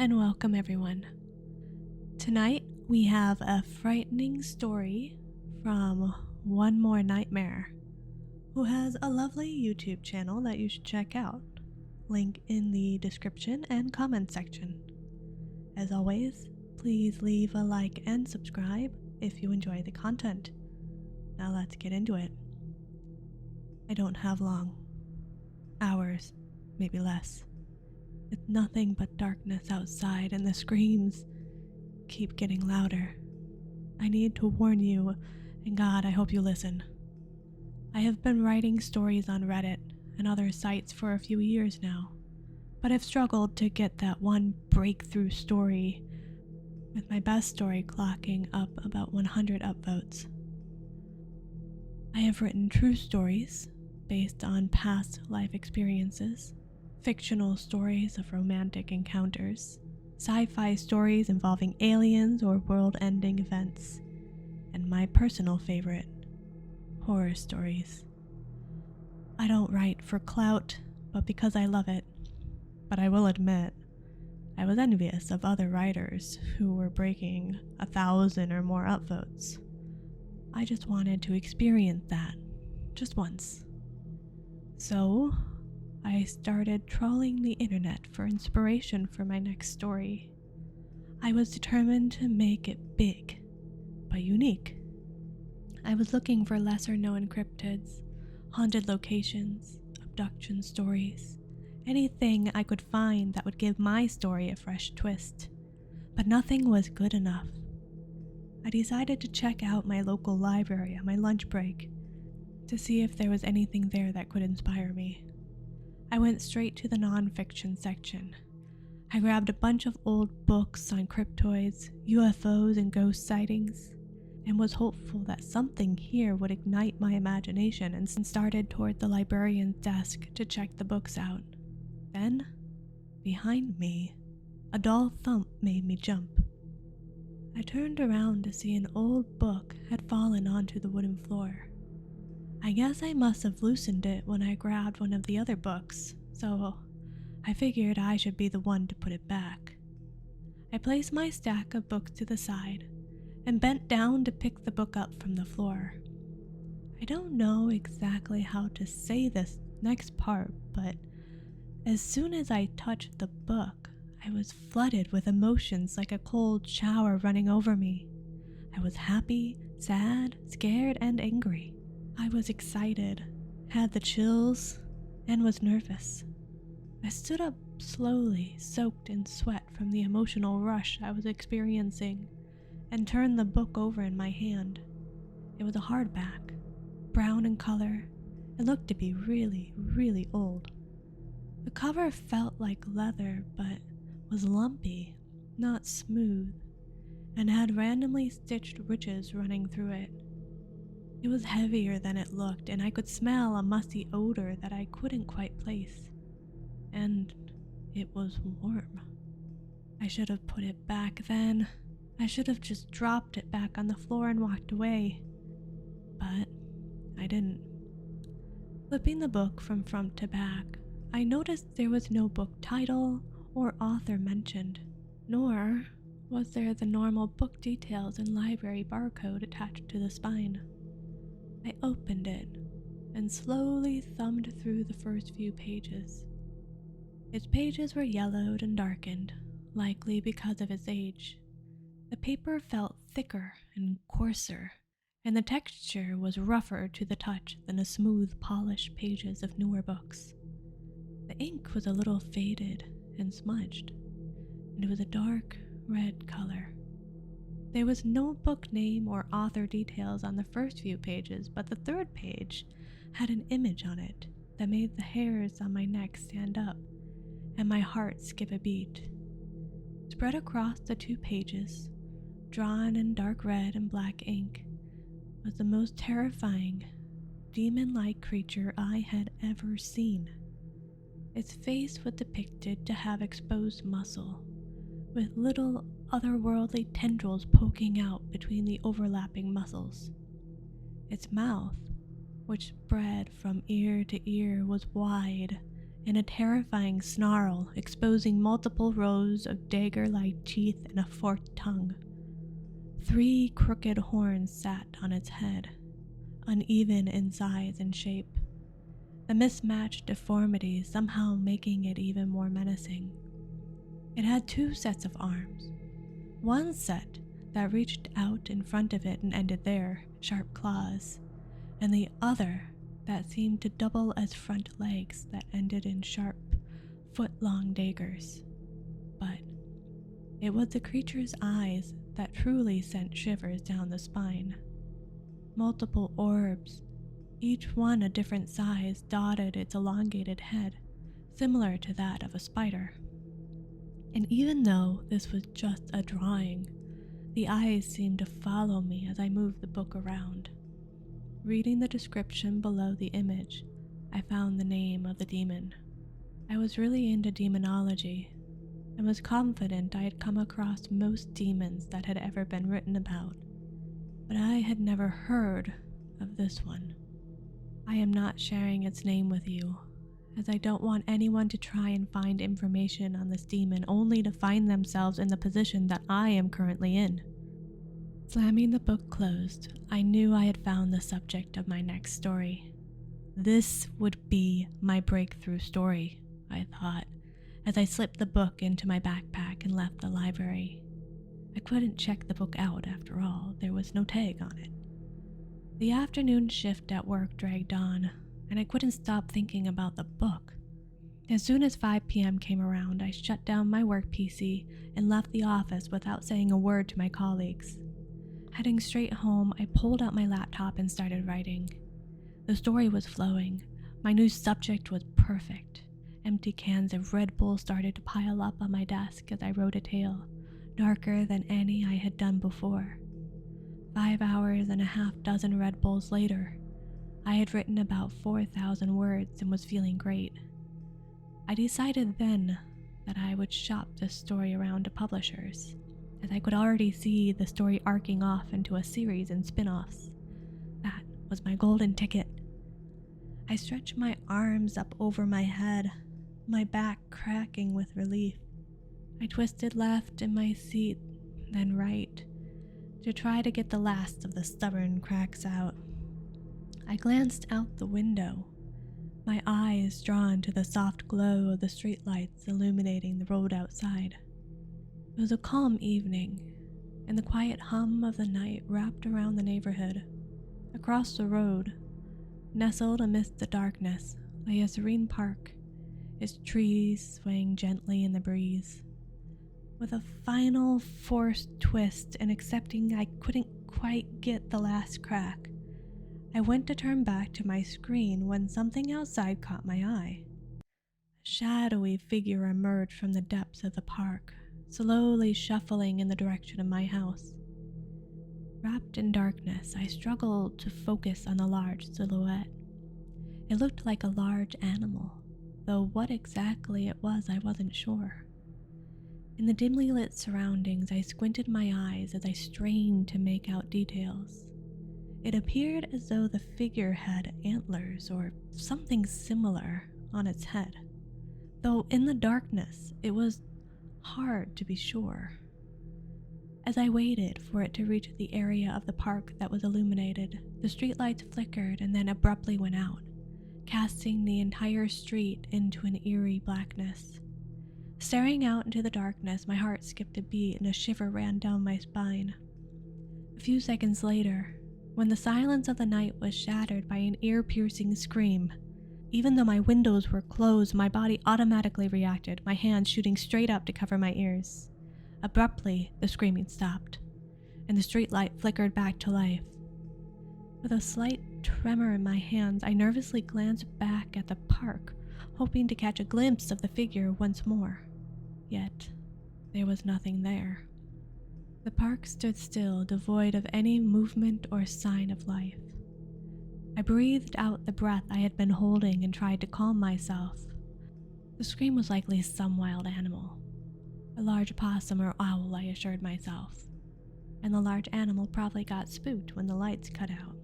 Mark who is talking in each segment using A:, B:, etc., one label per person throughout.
A: and welcome everyone. Tonight we have a frightening story from One More Nightmare, who has a lovely YouTube channel that you should check out. Link in the description and comment section. As always, please leave a like and subscribe if you enjoy the content. Now let's get into it. I don't have long. Hours, maybe less. It's nothing but darkness outside and the screams keep getting louder. I need to warn you, and God, I hope you listen. I have been writing stories on Reddit and other sites for a few years now, but I've struggled to get that one breakthrough story, with my best story clocking up about 100 upvotes. I have written true stories based on past life experiences, fictional stories of romantic encounters, sci-fi stories involving aliens or world-ending events, and my personal favorite, horror stories. I don't write for clout, but because I love it. But I will admit, I was envious of other writers who were breaking 1,000 or more upvotes. I just wanted to experience that, just once. So, I started trawling the internet for inspiration for my next story. I was determined to make it big, but unique. I was looking for lesser-known cryptids, haunted locations, abduction stories, anything I could find that would give my story a fresh twist. But nothing was good enough. I decided to check out my local library on my lunch break to see if there was anything there that could inspire me. I went straight to the non-fiction section. I grabbed a bunch of old books on cryptoids, UFOs, and ghost sightings, and was hopeful that something here would ignite my imagination, and started toward the librarian's desk to check the books out. Then, behind me, a dull thump made me jump. I turned around to see an old book had fallen onto the wooden floor. I guess I must have loosened it when I grabbed one of the other books, so I figured I should be the one to put it back. I placed my stack of books to the side and bent down to pick the book up from the floor. I don't know exactly how to say this next part, but as soon as I touched the book, I was flooded with emotions like a cold shower running over me. I was happy, sad, scared, and angry. I was excited, had the chills, and was nervous. I stood up slowly, soaked in sweat from the emotional rush I was experiencing, and turned the book over in my hand. It was a hardback, brown in color. It looked to be really, really old. The cover felt like leather, but was lumpy, not smooth, and had randomly stitched ridges running through it. It was heavier than it looked, and I could smell a musty odor that I couldn't quite place. And it was warm. I should have put it back then. I should have just dropped it back on the floor and walked away. But I didn't. Flipping the book from front to back, I noticed there was no book title or author mentioned, nor was there the normal book details and library barcode attached to the spine. I opened it and slowly thumbed through the first few pages. Its pages were yellowed and darkened, likely because of its age. The paper felt thicker and coarser, and the texture was rougher to the touch than the smooth, polished pages of newer books. The ink was a little faded and smudged, and it was a dark red color. There was no book name or author details on the first few pages, but the third page had an image on it that made the hairs on my neck stand up and my heart skip a beat. Spread across the 2 pages, drawn in dark red and black ink, was the most terrifying, demon-like creature I had ever seen. Its face was depicted to have exposed muscle, with little otherworldly tendrils poking out between the overlapping muscles. Its mouth, which spread from ear to ear, was wide in a terrifying snarl, exposing multiple rows of dagger-like teeth and a forked tongue. 3 crooked horns sat on its head, uneven in size and shape, the mismatched deformity somehow making it even more menacing. It had 2 sets of arms, one set that reached out in front of it and ended there, sharp claws, and the other that seemed to double as front legs that ended in sharp, foot-long daggers. But it was the creature's eyes that truly sent shivers down the spine. Multiple orbs, each one a different size, dotted its elongated head, similar to that of a spider. And even though this was just a drawing, the eyes seemed to follow me as I moved the book around. Reading the description below the image, I found the name of the demon. I was really into demonology and was confident I had come across most demons that had ever been written about, but I had never heard of this one. I am not sharing its name with you, as I don't want anyone to try and find information on this demon only to find themselves in the position that I am currently in. Slamming the book closed, I knew I had found the subject of my next story. This would be my breakthrough story, I thought, as I slipped the book into my backpack and left the library. I couldn't check the book out after all, there was no tag on it. The afternoon shift at work dragged on, and I couldn't stop thinking about the book. As soon as 5 p.m. came around, I shut down my work PC and left the office without saying a word to my colleagues. Heading straight home, I pulled out my laptop and started writing. The story was flowing. My new subject was perfect. Empty cans of Red Bull started to pile up on my desk as I wrote a tale, darker than any I had done before. 5 hours and a half dozen Red Bulls later, I had written about 4,000 words and was feeling great. I decided then that I would shop this story around to publishers, as I could already see the story arcing off into a series and spin-offs. That was my golden ticket. I stretched my arms up over my head, my back cracking with relief. I twisted left in my seat, then right, to try to get the last of the stubborn cracks out. I glanced out the window, my eyes drawn to the soft glow of the streetlights illuminating the road outside. It was a calm evening, and the quiet hum of the night wrapped around the neighborhood. Across the road, nestled amidst the darkness, lay a serene park, its trees swaying gently in the breeze. With a final forced twist and accepting I couldn't quite get the last crack, I went to turn back to my screen when something outside caught my eye. A shadowy figure emerged from the depths of the park, slowly shuffling in the direction of my house. Wrapped in darkness, I struggled to focus on the large silhouette. It looked like a large animal, though what exactly it was I wasn't sure. In the dimly lit surroundings, I squinted my eyes as I strained to make out details. It appeared as though the figure had antlers or something similar on its head, though in the darkness it was hard to be sure. As I waited for it to reach the area of the park that was illuminated, the streetlights flickered and then abruptly went out, casting the entire street into an eerie blackness. Staring out into the darkness, my heart skipped a beat and a shiver ran down my spine. A few seconds later, when the silence of the night was shattered by an ear-piercing scream, even though my windows were closed, my body automatically reacted, my hands shooting straight up to cover my ears. Abruptly, the screaming stopped, and the streetlight flickered back to life. With a slight tremor in my hands, I nervously glanced back at the park, hoping to catch a glimpse of the figure once more. Yet, there was nothing there. The park stood still, devoid of any movement or sign of life. I breathed out the breath I had been holding and tried to calm myself. The scream was likely some wild animal. A large possum or owl, I assured myself. And the large animal probably got spooked when the lights cut out,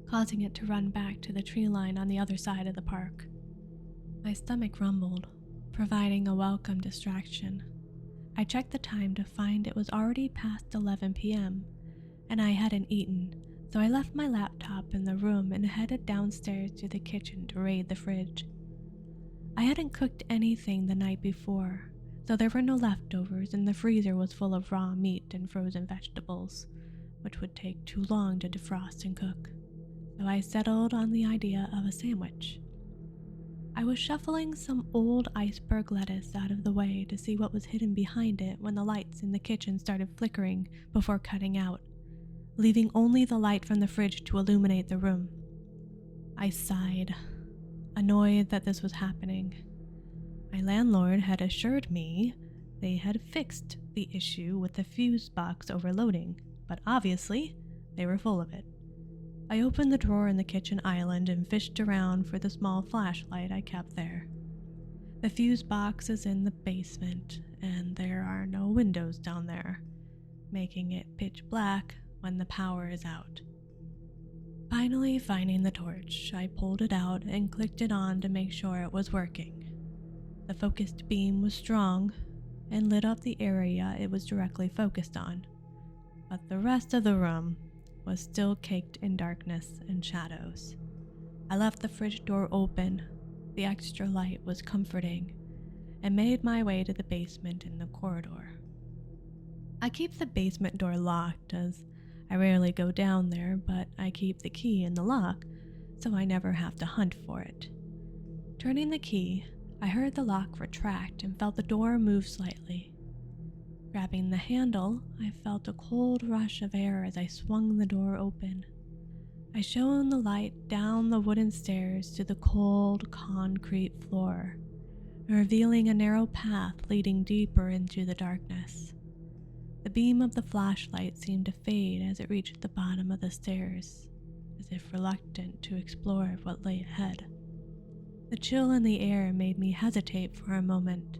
A: causing it to run back to the tree line on the other side of the park. My stomach rumbled, providing a welcome distraction. I checked the time to find it was already past 11 p.m., and I hadn't eaten, so I left my laptop in the room and headed downstairs to the kitchen to raid the fridge. I hadn't cooked anything the night before, so there were no leftovers, and the freezer was full of raw meat and frozen vegetables, which would take too long to defrost and cook. So I settled on the idea of a sandwich. I was shuffling some old iceberg lettuce out of the way to see what was hidden behind it when the lights in the kitchen started flickering before cutting out, leaving only the light from the fridge to illuminate the room. I sighed, annoyed that this was happening. My landlord had assured me they had fixed the issue with the fuse box overloading, but obviously they were full of it. I opened the drawer in the kitchen island and fished around for the small flashlight I kept there. The fuse box is in the basement, and there are no windows down there, making it pitch black when the power is out. Finally finding the torch, I pulled it out and clicked it on to make sure it was working. The focused beam was strong and lit up the area it was directly focused on, but the rest of the room was still caked in darkness and shadows. I left the fridge door open, the extra light was comforting, and made my way to the basement in the corridor. I keep the basement door locked as I rarely go down there, but I keep the key in the lock so I never have to hunt for it. Turning the key, I heard the lock retract and felt the door move slightly. Grabbing the handle, I felt a cold rush of air as I swung the door open. I shone the light down the wooden stairs to the cold concrete floor, revealing a narrow path leading deeper into the darkness. The beam of the flashlight seemed to fade as it reached the bottom of the stairs, as if reluctant to explore what lay ahead. The chill in the air made me hesitate for a moment,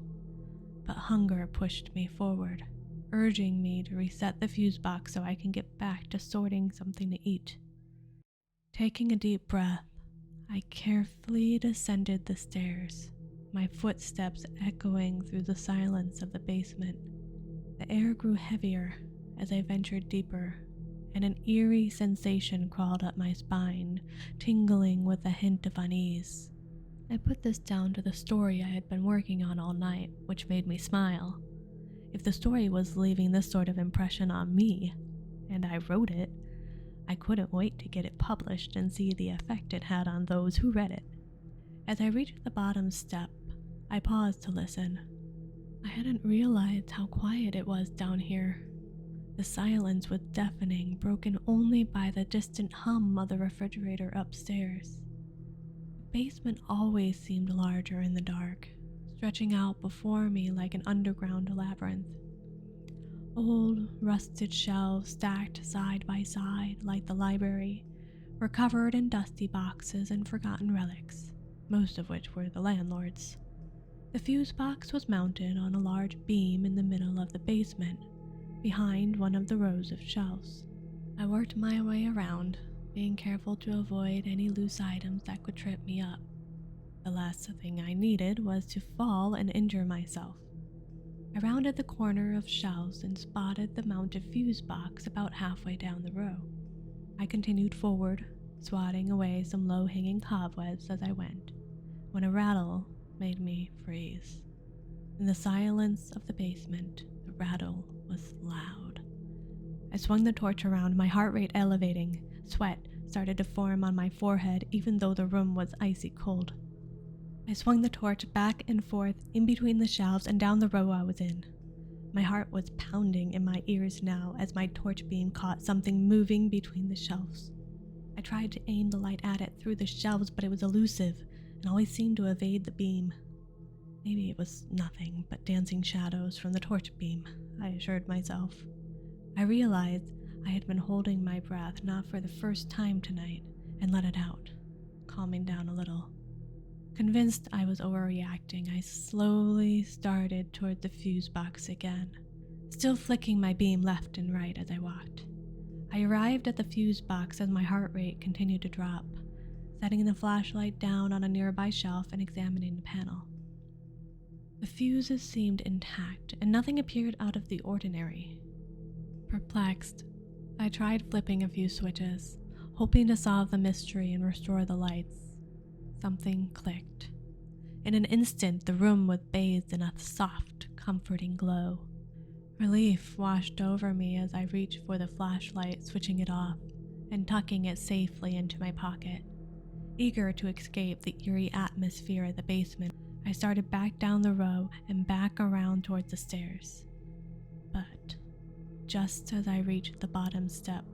A: but hunger pushed me forward, urging me to reset the fuse box so I can get back to sorting something to eat. Taking a deep breath, I carefully descended the stairs, my footsteps echoing through the silence of the basement. The air grew heavier as I ventured deeper, and an eerie sensation crawled up my spine, tingling with a hint of unease. I put this down to the story I had been working on all night, which made me smile. If the story was leaving this sort of impression on me, and I wrote it, I couldn't wait to get it published and see the effect it had on those who read it. As I reached the bottom step, I paused to listen. I hadn't realized how quiet it was down here. The silence was deafening, broken only by the distant hum of the refrigerator upstairs. The basement always seemed larger in the dark, stretching out before me like an underground labyrinth. Old, rusted shelves stacked side by side like the library were covered in dusty boxes and forgotten relics, most of which were the landlord's. The fuse box was mounted on a large beam in the middle of the basement, behind one of the rows of shelves. I worked my way around, being careful to avoid any loose items that could trip me up. The last thing I needed was to fall and injure myself. I rounded the corner of shelves and spotted the mounted fuse box about halfway down the row. I continued forward, swatting away some low-hanging cobwebs as I went, when a rattle made me freeze. In the silence of the basement, the rattle was loud. I swung the torch around, my heart rate elevating. Sweat started to form on my forehead even though the room was icy cold. I swung the torch back and forth in between the shelves and down the row I was in. My heart was pounding in my ears now as my torch beam caught something moving between the shelves. I tried to aim the light at it through the shelves, but it was elusive and always seemed to evade the beam. Maybe it was nothing but dancing shadows from the torch beam, I assured myself. I realized I had been holding my breath not for the first time tonight and let it out, calming down a little. Convinced I was overreacting, I slowly started toward the fuse box again, still flicking my beam left and right as I walked. I arrived at the fuse box as my heart rate continued to drop, setting the flashlight down on a nearby shelf and examining the panel. The fuses seemed intact, and nothing appeared out of the ordinary. Perplexed, I tried flipping a few switches, hoping to solve the mystery and restore the lights. Something clicked. In an instant, the room was bathed in a soft, comforting glow. Relief washed over me as I reached for the flashlight, switching it off and tucking it safely into my pocket. Eager to escape the eerie atmosphere of the basement, I started back down the row and back around towards the stairs. But just as I reached the bottom step,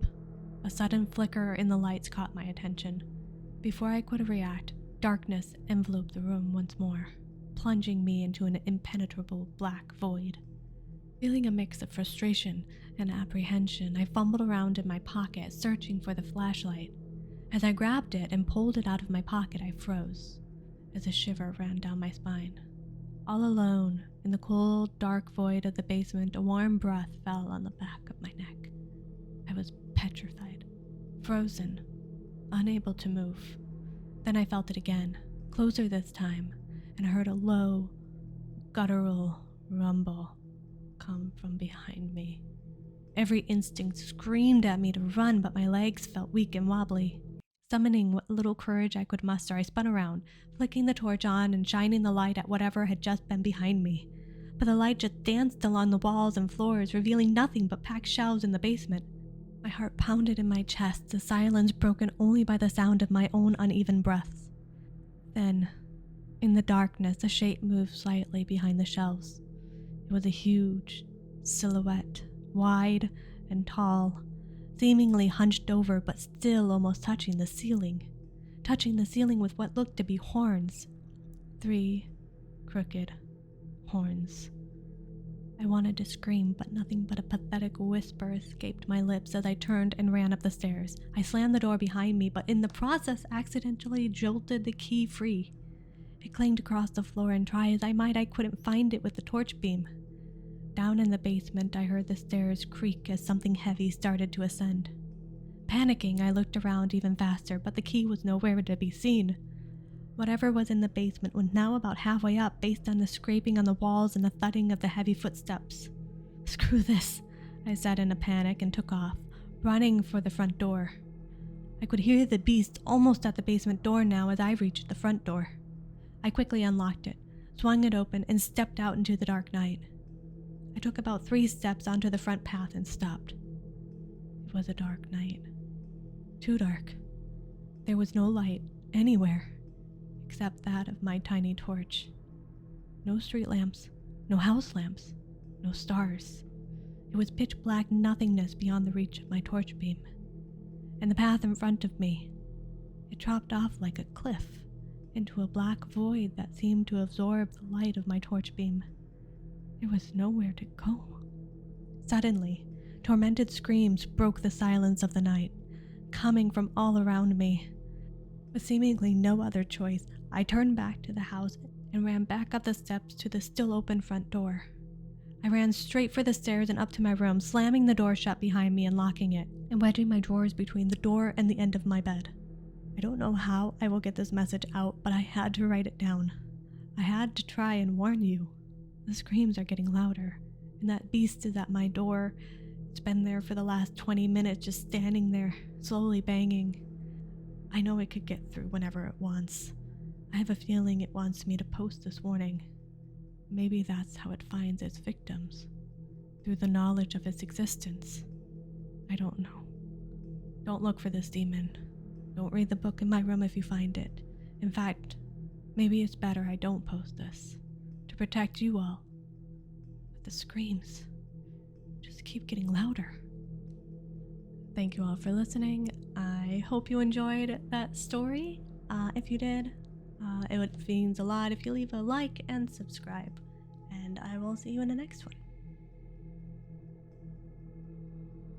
A: a sudden flicker in the lights caught my attention. Before I could react, darkness enveloped the room once more, plunging me into an impenetrable black void. Feeling a mix of frustration and apprehension, I fumbled around in my pocket, searching for the flashlight. As I grabbed it and pulled it out of my pocket, I froze, as a shiver ran down my spine. All alone, in the cold, dark void of the basement, a warm breath fell on the back of my neck. I was petrified, frozen, unable to move. Then I felt it again, closer this time, and I heard a low, guttural rumble come from behind me. Every instinct screamed at me to run, but my legs felt weak and wobbly. Summoning what little courage I could muster, I spun around, flicking the torch on and shining the light at whatever had just been behind me. But the light just danced along the walls and floors, revealing nothing but packed shelves in the basement. My heart pounded in my chest, the silence broken only by the sound of my own uneven breaths. Then, in the darkness, a shape moved slightly behind the shelves. It was a huge silhouette, wide and tall, seemingly hunched over but still almost touching the ceiling with what looked to be horns. 3 crooked horns. I wanted to scream, but nothing but a pathetic whisper escaped my lips as I turned and ran up the stairs. I slammed the door behind me, but in the process accidentally jolted the key free. It clanged across the floor, and try as I might, I couldn't find it with the torch beam. Down in the basement, I heard the stairs creak as something heavy started to ascend. Panicking, I looked around even faster, but the key was nowhere to be seen. Whatever was in the basement was now about halfway up, based on the scraping on the walls and the thudding of the heavy footsteps. "Screw this," I said in a panic and took off, running for the front door. I could hear the beast almost at the basement door now as I reached the front door. I quickly unlocked it, swung it open, and stepped out into the dark night. I took about 3 steps onto the front path and stopped. It was a dark night. Too dark. There was no light anywhere except that of my tiny torch. No street lamps, no house lamps, no stars. It was pitch black nothingness beyond the reach of my torch beam. And the path in front of me, it dropped off like a cliff into a black void that seemed to absorb the light of my torch beam. There was nowhere to go. Suddenly, tormented screams broke the silence of the night, coming from all around me. With seemingly no other choice, I turned back to the house and ran back up the steps to the still open front door. I ran straight for the stairs and up to my room, slamming the door shut behind me and locking it, and wedging my drawers between the door and the end of my bed. I don't know how I will get this message out, but I had to write it down. I had to try and warn you. The screams are getting louder, and that beast is at my door. It's been there for the last 20 minutes, just standing there, slowly banging. I know it could get through whenever it wants. I have a feeling it wants me to post this warning. Maybe that's how it finds its victims, through the knowledge of its existence. I don't know. Don't look for this demon. Don't read the book in my room if you find it. In fact, maybe it's better I don't post this, to protect you all. But the screams just keep getting louder. Thank you all for listening. I hope you enjoyed that story. If you did, it would mean a lot if you leave a like and subscribe. And I will see you in the next one.